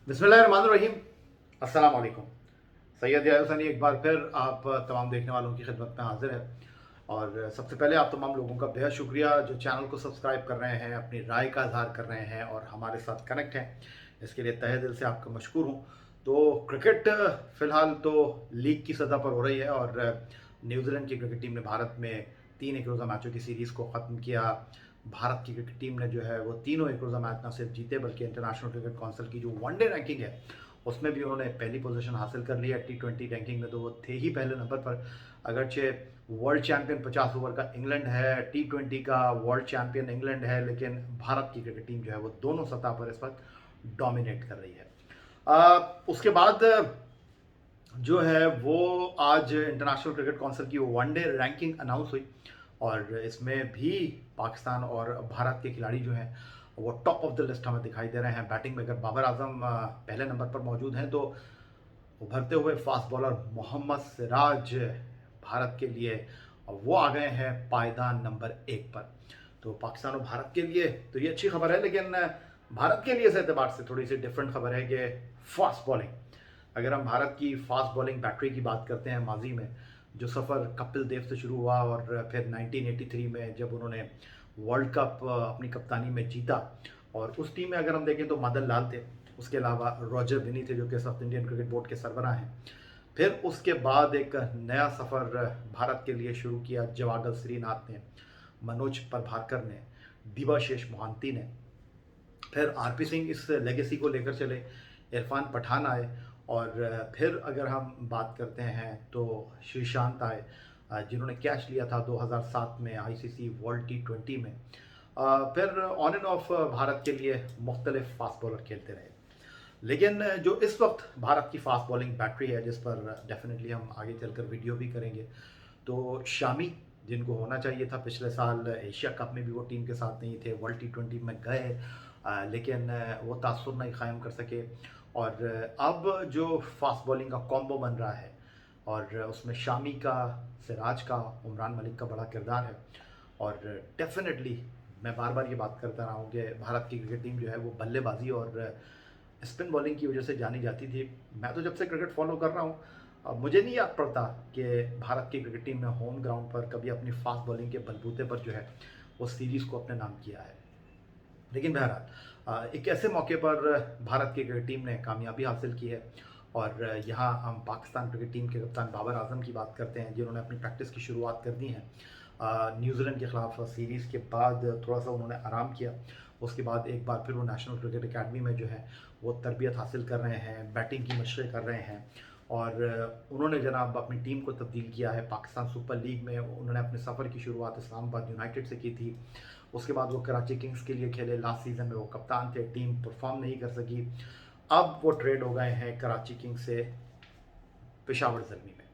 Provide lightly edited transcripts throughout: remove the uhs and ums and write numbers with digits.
बिस्मिल्लाहिर्रहमानिर्रहीम। अस्सलाम वालेकुम। सैयद यासनी एक बार फिर आप तमाम देखने वालों की खिदमत में हाजिर है। और सबसे पहले आप तमाम लोगों का बेहद शुक्रिया जो चैनल को सब्सक्राइब कर रहे हैं, अपनी राय का इजहार कर रहे हैं और हमारे साथ कनेक्ट हैं। इसके लिए तहे दिल से आपका मशकूर हूँ। तो क्रिकेट फ़िलहाल तो लीग की सतह पर हो रही है और न्यूजीलैंड की क्रिकेट टीम ने भारत में 3 एक रोज़ा मैचों की सीरीज़ को ख़त्म किया। भारत की क्रिकेट टीम ने जो है वो तीनों एक रोज़ा मैच ना सिर्फ जीते बल्कि इंटरनेशनल क्रिकेट काउंसिल की जो वनडे रैंकिंग है उसमें भी उन्होंने पहली पोजीशन हासिल कर ली है। T20 रैंकिंग में तो वो थे ही पहले नंबर पर। अगरचे वर्ल्ड चैंपियन 50 ओवर का इंग्लैंड है, T20 का वर्ल्ड चैंपियन इंग्लैंड है, लेकिन भारत की क्रिकेट टीम जो है वो दोनों सतह पर इस वक्त डोमिनेट कर रही है। उसके बाद जो है वो आज इंटरनेशनल क्रिकेट काउंसिल की वनडे रैंकिंग अनाउंस हुई और इसमें भी पाकिस्तान और भारत के खिलाड़ी जो हैं वो टॉप ऑफ द लिस्ट हमें दिखाई दे रहे हैं। बैटिंग में अगर बाबर आजम पहले नंबर पर मौजूद हैं तो उभरते हुए फास्ट बॉलर मोहम्मद सिराज भारत के लिए वो आ गए हैं पायदान नंबर 1 पर। तो पाकिस्तान और भारत के लिए तो ये अच्छी खबर है, लेकिन भारत के लिए इस एतबार से थोड़ी सी डिफरेंट खबर है कि फास्ट बॉलिंग, अगर हम भारत की फास्ट बॉलिंग बैटरी की बात करते हैं, माजी में जो सफ़र कपिल देव से शुरू हुआ और फिर 1983 में जब उन्होंने वर्ल्ड कप अपनी कप्तानी में जीता और उस टीम में अगर हम देखें तो मदन लाल थे, उसके अलावा रॉजर बिनी थे जो कि साउथ इंडियन क्रिकेट बोर्ड के सरबराह हैं। फिर उसके बाद एक नया सफ़र भारत के लिए शुरू किया जवागल श्रीनाथ ने, मनोज प्रभाकर ने, दिवाशीष मोहांती ने। फिर आरपी सिंह इस लेगेसी को लेकर चले, इरफान पठान आए और फिर अगर हम बात करते हैं तो श्रीशांत आए जिन्होंने कैच लिया था 2007 में आईसीसी वर्ल्ड T20 में। फिर ऑन एंड ऑफ भारत के लिए मुख्तलिफ फास्ट बॉलर खेलते रहे, लेकिन जो इस वक्त भारत की फास्ट बॉलिंग बैटरी है जिस पर डेफिनेटली हम आगे चलकर वीडियो भी करेंगे, तो शामी जिनको होना चाहिए था, पिछले साल एशिया कप में भी वो टीम के साथ नहीं थे, वर्ल्ड T20 में गए लेकिन वो तासुर नहीं कायम कर सके। और अब जो फास्ट बॉलिंग का कॉम्बो बन रहा है और उसमें शामी का, सिराज का, उमरान मलिक का बड़ा किरदार है। और डेफिनेटली मैं बार बार ये बात करता रहा हूँ कि भारत की क्रिकेट टीम जो है वो बल्लेबाजी और स्पिन बॉलिंग की वजह से जानी जाती थी। मैं तो जब से क्रिकेट फॉलो कर रहा हूँ मुझे नहीं याद पड़ता कि भारत की क्रिकेट टीम ने होम ग्राउंड पर कभी अपनी फास्ट बॉलिंग के बलबूते पर जो है वो सीरीज़ को अपने नाम किया है। लेकिन बहरहाल एक ऐसे मौके पर भारत की क्रिकेट टीम ने कामयाबी हासिल की है और यहाँ हम पाकिस्तान क्रिकेट टीम के कप्तान बाबर आजम की बात करते हैं जिन्होंने अपनी प्रैक्टिस की शुरुआत कर दी है। न्यूजीलैंड के ख़िलाफ़ सीरीज़ के बाद थोड़ा सा उन्होंने आराम किया, उसके बाद एक बार फिर वो नेशनल क्रिकेट एकेडमी में जो है वो तरबियत हासिल कर रहे हैं, बैटिंग की मशक़ें कर रहे हैं और उन्होंने जनाब अपनी टीम को तब्दील किया है। पाकिस्तान सुपर लीग में उन्होंने अपने सफ़र की शुरुआत इस्लामाबाद यूनाइटेड से की थी, उसके बाद वो कराची किंग्स के लिए खेले, लास्ट सीज़न में वो कप्तान थे, टीम परफॉर्म नहीं कर सकी। अब वो ट्रेड हो गए हैं कराची किंग्स से पेशावर ज़ल्मी में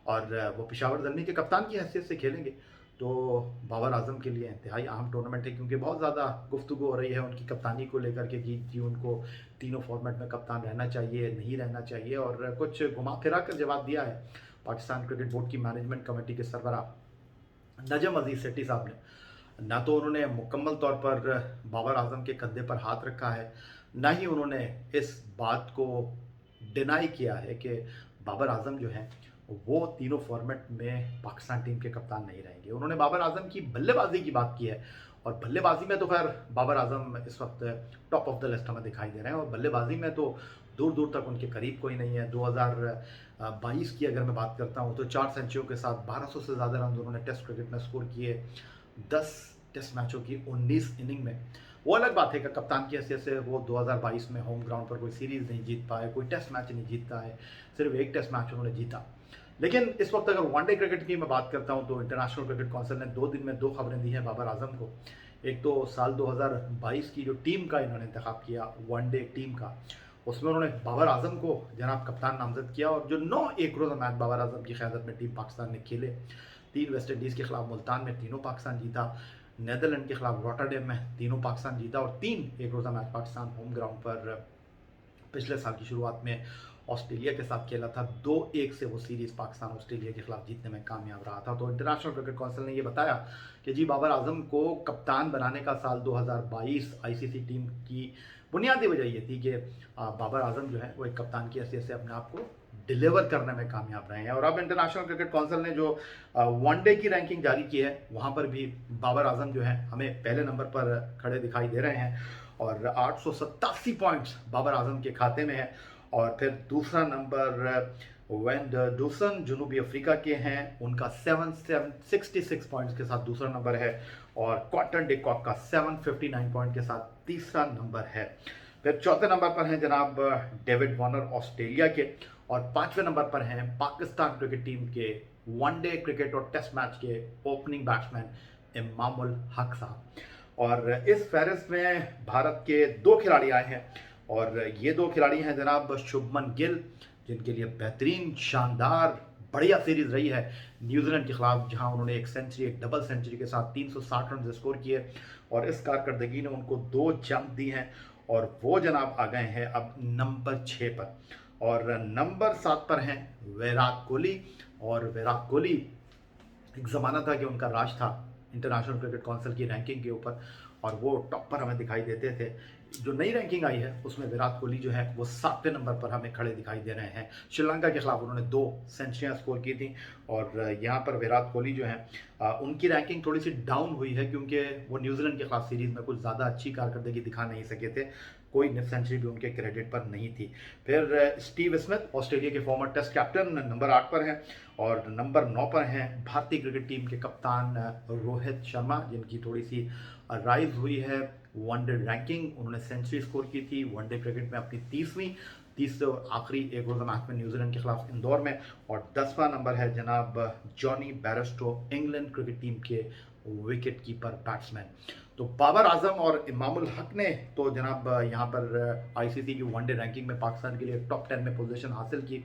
और वो पेशावर ज़ल्मी के कप्तान की हैसियत से खेलेंगे। तो बाबर आजम के लिए इंतहाई अहम टूर्नामेंट है क्योंकि बहुत ज़्यादा गुफ्तगू हो रही है उनकी कप्तानी को लेकर के कि जी उनको तीनों फॉर्मेट में कप्तान रहना चाहिए, नहीं रहना चाहिए, और कुछ घुमा फिरा कर जवाब दिया है पाकिस्तान क्रिकेट बोर्ड की मैनेजमेंट कमेटी के सरबराह नजम अजीज सेठी साहब ने। ना तो उन्होंने मुकम्मल तौर पर बाबर आजम के कंधे पर हाथ रखा है, ना ही उन्होंने इस बात को डिनाई किया है कि बाबर आजम जो हैं वो तीनों फॉर्मेट में पाकिस्तान टीम के कप्तान नहीं रहेंगे। उन्होंने बाबर आजम की बल्लेबाजी की बात की है और बल्लेबाजी में तो खैर बाबर आजम इस वक्त टॉप ऑफ द लिस्ट हमें दिखाई दे रहे हैं और बल्लेबाजी में तो दूर दूर तक उनके करीब कोई नहीं है। 2022 की अगर मैं बात करता हूँ तो 4 सेंचुरियों के साथ 1200 से ज़्यादा रन उन्होंने टेस्ट क्रिकेट में स्कोर किए 10 टेस्ट मैचों की 19 इनिंग में। वो अलग बात है कि कप्तान की हैसियत से वो 2022 में होम ग्राउंड पर कोई सीरीज़ नहीं जीत पाए, कोई टेस्ट मैच नहीं जीतता है, सिर्फ एक टेस्ट मैच उन्होंने जीता। लेकिन इस वक्त अगर वनडे क्रिकेट की मैं बात करता हूं तो इंटरनेशनल क्रिकेट काउंसिल ने 2 दिन में 2 खबरें दी हैं बाबर आजम को। एक तो साल 2022 की जो टीम का इन्होंने इंतखाब किया वनडे टीम का, उसमें उन्होंने बाबर आजम को जनाब कप्तान नामजद किया और जो 9 एक रोज़ा मैच बाबर आजम की क़यादत में टीम पाकिस्तान ने खेले, 3 वेस्ट इंडीज़ के खिलाफ मुल्तान में तीनों पाकिस्तान जीता, नीदरलैंड के खिलाफ रॉटरडैम में तीनों पाकिस्तान जीता और 3 एक रोज़ा मैच पाकिस्तान होम ग्राउंड पर पिछले साल की शुरुआत में ऑस्ट्रेलिया के साथ खेला था। 2-1 से वो सीरीज़ पाकिस्तान ऑस्ट्रेलिया के खिलाफ जीतने में कामयाब रहा था। तो इंटरनेशनल क्रिकेट काउंसिल ने ये बताया कि जी बाबर आजम को कप्तान बनाने का साल 2022 आईसीसी टीम की बुनियादी वजह ये थी कि बाबर आजम जो है वो एक कप्तान की हैसियत से अपने आप को डिलीवर करने में कामयाब रहे हैं। और अब इंटरनेशनल क्रिकेट काउंसिल ने जो वनडे की रैंकिंग जारी की है वहाँ पर भी बाबर आजम जो है हमें पहले नंबर पर खड़े दिखाई दे रहे हैं और 887 पॉइंट्स बाबर आजम के खाते में है। और फिर दूसरा नंबर वेंड डूसन जनूबी अफ्रीका के हैं, उनका 766 पॉइंट्स के साथ दूसरा नंबर है। और क्वार्टन डे कॉक का 759 पॉइंट के साथ तीसरा नंबर है। फिर चौथे नंबर पर हैं जनाब डेविड वार्नर ऑस्ट्रेलिया के, और पांचवें नंबर पर हैं पाकिस्तान क्रिकेट टीम के वनडे क्रिकेट और टेस्ट मैच के ओपनिंग बैट्समैन इमामुल हक साहब। और इस फहरिस्त में भारत के 2 खिलाड़ी आए हैं और ये 2 खिलाड़ी हैं जनाब शुभमन गिल, जिनके लिए बेहतरीन शानदार बढ़िया सीरीज रही है न्यूजीलैंड के खिलाफ, जहां उन्होंने एक सेंचुरी एक डबल सेंचुरी के साथ 360 रन स्कोर किए और इस कारकर्दगी ने उनको 2 जंप दी हैं और वो जनाब आ गए हैं अब नंबर 6 पर। और नंबर 7 पर हैं विराट कोहली। और विराट कोहली एक ज़माना था कि उनका राज था इंटरनेशनल क्रिकेट काउंसिल की रैंकिंग के ऊपर और वो टॉप पर हमें दिखाई देते थे। जो नई रैंकिंग आई है उसमें विराट कोहली जो है वो 7वें नंबर पर हमें खड़े दिखाई दे रहे हैं। श्रीलंका के खिलाफ उन्होंने 2 सेंचुरियां स्कोर की थी और यहाँ पर विराट कोहली जो है उनकी रैंकिंग थोड़ी सी डाउन हुई है क्योंकि वो न्यूजीलैंड के खिलाफ सीरीज में कुछ ज़्यादा अच्छी कारकर्दगी दिखा नहीं सके थे, कोई सेंचुरी भी उनके क्रेडिट पर नहीं थी। फिर स्टीव स्मिथ ऑस्ट्रेलिया के फॉर्मर टेस्ट कैप्टन नंबर 8 पर हैं और नंबर 9 पर हैं भारतीय क्रिकेट टीम के कप्तान रोहित शर्मा, जिनकी थोड़ी सी राइज हुई है वनडे रैंकिंग। उन्होंने सेंचुरी स्कोर की थी वनडे क्रिकेट में अपनी 30 आखिरी एक रोज़ा मैच में न्यूजीलैंड के खिलाफ इंदौर में। और 10वां नंबर है जनाब Johnny Bairstow England cricket team के विकेट कीपर बैट्समैन। तो बाबर आजम और इमामुल हक ने तो जनाब यहाँ पर आईसीसी की वनडे रैंकिंग में पाकिस्तान के लिए टॉप 10 में पोजीशन हासिल की।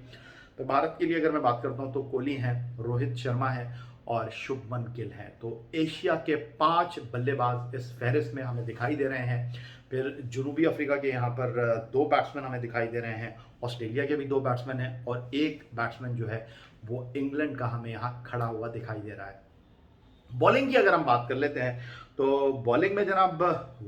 तो भारत के लिए अगर मैं बात करता हूँ तो कोहली हैं, रोहित शर्मा है और शुभमन गिल हैं। तो एशिया के 5 बल्लेबाज इस फहरिस्त में हमें दिखाई दे रहे हैं। फिर जनूबी अफ्रीका के यहाँ पर 2 बैट्समैन हमें दिखाई दे रहे हैं, ऑस्ट्रेलिया के भी 2 बैट्समैन हैं और एक बैट्समैन जो है वो इंग्लैंड का हमें यहाँ खड़ा हुआ दिखाई दे रहा है। बॉलिंग की अगर हम बात कर लेते हैं तो बॉलिंग में जनाब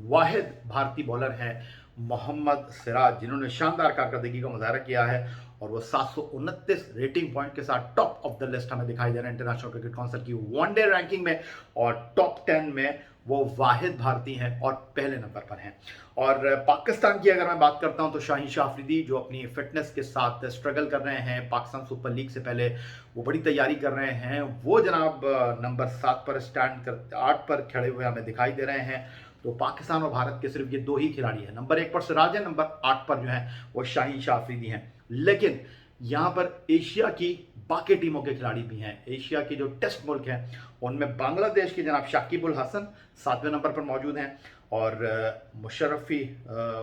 वाहिद भारतीय बॉलर हैं मोहम्मद सिराज, जिन्होंने शानदार कारकर्दगी का मुजाहरा किया है और वो 729 रेटिंग पॉइंट के साथ टॉप ऑफ द लिस्ट हमें दिखाई दे रहे हैं इंटरनेशनल क्रिकेट काउंसिल की वनडे रैंकिंग में। और टॉप 10 में वो वाहिद भारतीय हैं और पहले नंबर पर हैं। और पाकिस्तान की अगर मैं बात करता हूं तो शाहीन शाह अफरीदी, जो अपनी फिटनेस के साथ स्ट्रगल कर रहे हैं, पाकिस्तान सुपर लीग से पहले वो बड़ी तैयारी कर रहे हैं, वो जनाब नंबर 7 पर स्टैंड कर 8 पर खड़े हुए हमें दिखाई दे रहे हैं। तो पाकिस्तान और भारत के सिर्फ ये 2 ही खिलाड़ी हैं, नंबर 1 पर सिराज है, नंबर 8 पर जो है वो शाहीन शाह अफरीदी हैं। लेकिन यहाँ पर एशिया की बाकी टीमों के खिलाड़ी भी हैं। एशिया के जो टेस्ट मुल्क हैं उनमें बांग्लादेश के जनाब शाकिबुल हसन 7वें नंबर पर मौजूद हैं और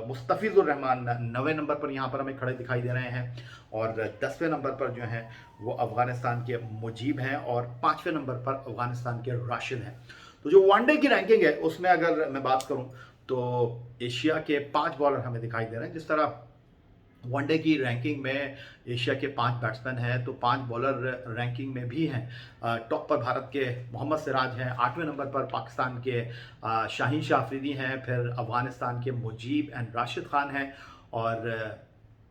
मुस्तफिजुर रहमान 9वें नंबर पर यहाँ पर हमें खड़े दिखाई दे रहे हैं। और 10वें नंबर पर जो हैं वो अफगानिस्तान के मुजीब हैं और 5वें नंबर पर अफगानिस्तान के राशिद हैं। तो जो वनडे की रैंकिंग है उसमें अगर मैं बात करूं तो एशिया के 5 बॉलर हमें दिखाई दे रहे हैं। जिस तरह वनडे की रैंकिंग में एशिया के 5 बैट्समैन हैं तो 5 बॉलर रैंकिंग में भी हैं। टॉप पर भारत के मोहम्मद सिराज हैं, 8वें नंबर पर पाकिस्तान के शाहीन शाह अफरीदी हैं, फिर अफगानिस्तान के मुजीब एंड राशिद खान हैं और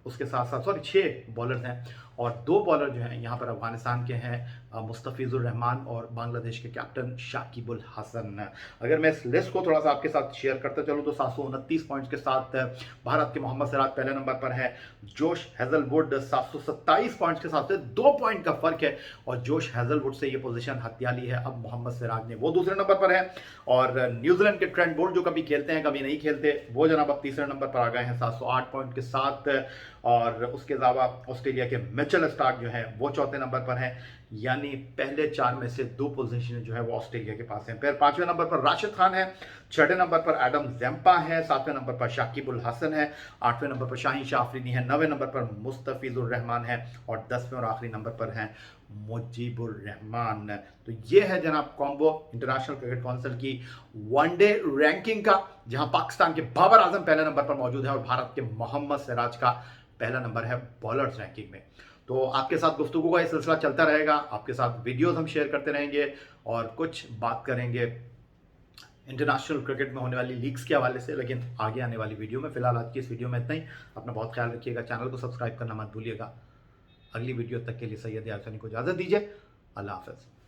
उसके साथ साथ 6 बॉलर्स हैं और 2 बॉलर जो हैं यहाँ पर अफगानिस्तान के हैं मुस्तफिजुर रहमान और बांग्लादेश के कैप्टन शाकिबुल हसन। अगर मैं इस लिस्ट को थोड़ा सा आपके साथ शेयर करते चलूँ तो 729 पॉइंट्स के साथ भारत के मोहम्मद सिराज पहले नंबर पर है। जोश हेजलवुड 727 पॉइंट्स के साथ से 2 पॉइंट का फर्क है और जोश हेजलवुड से ये पोजीशन हत्या ली है अब मोहम्मद सिराज ने, वो दूसरे नंबर पर है। और न्यूजीलैंड के ट्रेंट बोल्ट जो कभी खेलते हैं कभी नहीं खेलते, वो जनाब अब तीसरे नंबर पर आ गए हैं 708 पॉइंट के साथ। और उसके अलावा ऑस्ट्रेलिया के मिचेल स्टार्क जो है वो 4थे नंबर पर हैं, यानी पहले 4 में से 2 पोजीशन जो है वो ऑस्ट्रेलिया के पास हैं। फिर 5वें नंबर पर राशिद खान है, 6ठे नंबर पर एडम जैम्पा है, 7वें नंबर पर शाकिबुल हसन है, 8वें नंबर पर शाहीन शाह अफरीदी है, 9वें नंबर पर मुस्तफिजुर रहमान है और 10वें और आखिरी नंबर पर हैं मुजीबुर रहमान। तो ये है जनाब कॉम्बो इंटरनेशनल क्रिकेट काउंसिल की वनडे रैंकिंग का, जहां पाकिस्तान के बाबर आजम पहले नंबर पर मौजूद है और भारत के मोहम्मद सिराज का पहला नंबर है बॉलर्स रैंकिंग में। तो आपके साथ गुफ्तगू का ये सिलसिला चलता रहेगा, आपके साथ वीडियोस हम शेयर करते रहेंगे और कुछ बात करेंगे इंटरनेशनल क्रिकेट में होने वाली लीग्स के हवाले से, लेकिन आगे आने वाली वीडियो में। फिलहाल आज की इस वीडियो में इतना ही। अपना बहुत ख्याल रखिएगा, चैनल को सब्सक्राइब करना मत भूलिएगा। अगली वीडियो तक के लिए सैयद यार हुसैनी को इजाज़त दीजिए। अल्लाह हाफ़िज़।